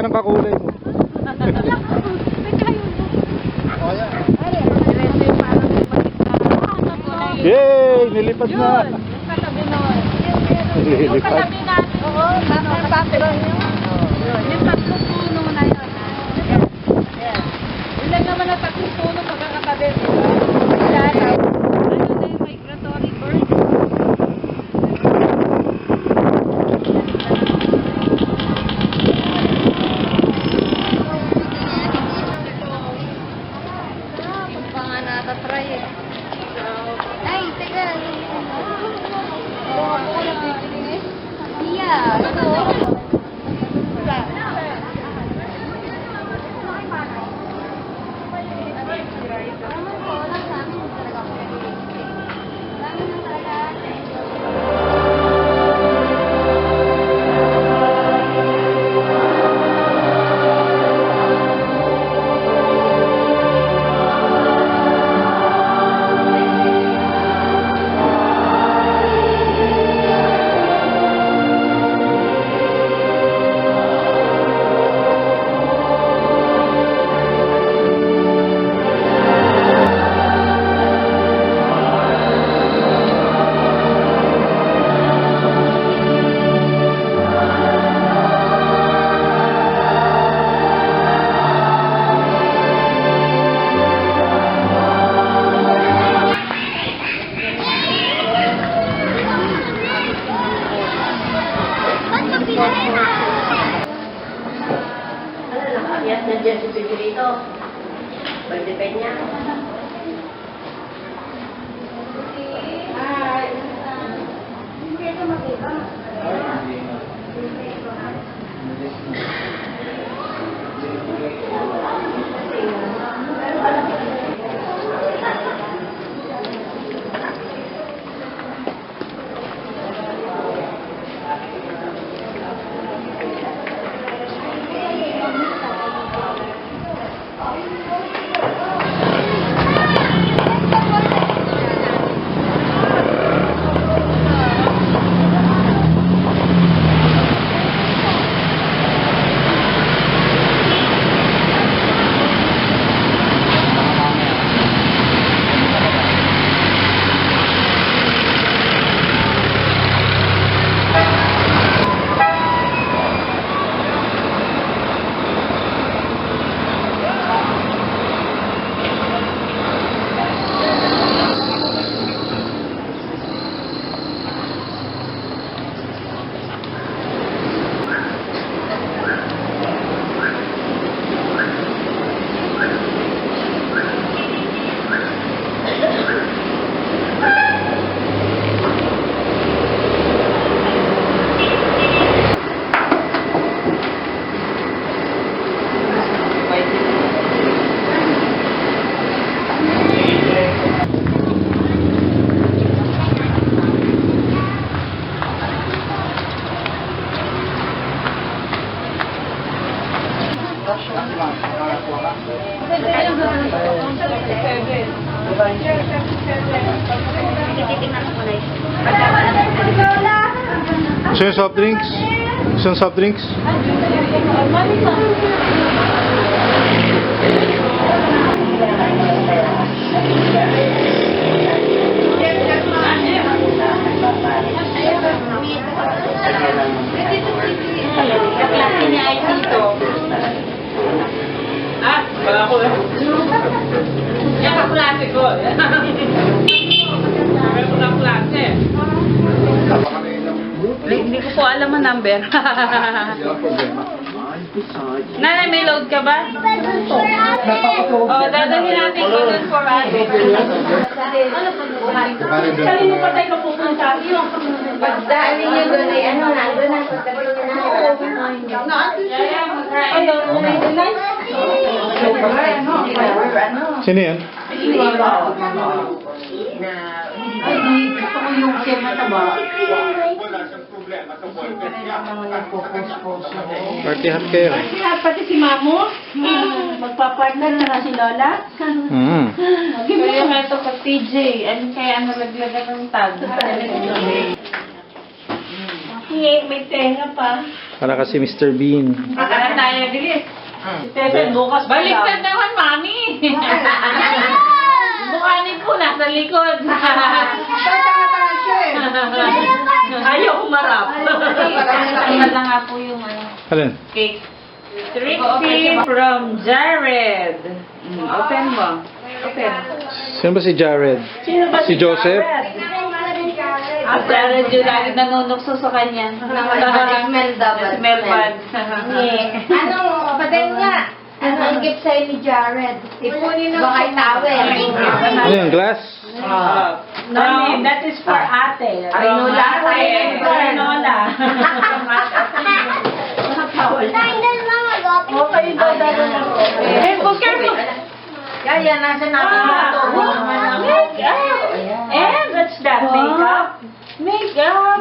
ka ng kakulay mo. Yay! Nilipad na! Katabi noon. Nilipad. Katabi natin. Oo, yung background yun. Yung tatlong puno na yun. Ilan naman ang tatlong puno magkakatabi. Ano na yung migratory bird? Pag nga natatry eh. Ay, teka. Yeah, ito. Yes, nandiyan si Pigurito. Pag-depend niya. Hi. Hindi ka makita. Gusto yung soft drinks? Gusto yung soft drinks? Kaklase niya ay dito. Wala ko eh. Yan ang klase ko. Meron ko ng klase. Hindi ko po alam ang number. Nanay, may load ka ba? Dadalhin natin ko dun for us. Kanino pa tayo pupunta? Pagdali niyo doon ay ano, nandun na. Sino yan? Gusto ko yung siya mataba. Partihan kayo. Pati si Mamo, magpapartner na si Lola. Kaya nga ito sa PJ, kaya nalaglagan ng tag. Ngi, may tenga pa. Para kasi Mr. Bean. Baka na tayo, bilis. Tete, bukas pa Baliktad naman, mami. Bukanin po, nasa likod. Tanga-tanga siya eh. Ayaw kumarap. Tingnan lang nga po yung Alin? cake. Trixie from Jared. Open mo. Open. Sino ba si Jared? Sino ba Si Joseph? At Jared yung lagi nanunukso sa kanya. Smell dapat. Smell bad. Anong, kapatid nga? Ano ang gift sa'yo ni Jared? Ipunin ng bakay towel. Ano yung glass? No, that is for ate. Arinola. Arinola. Okay, dadalo na po. Eh, careful. Kaya, nasa natin Ah, na ito. makeup. And what's that? Makeup? Makeup.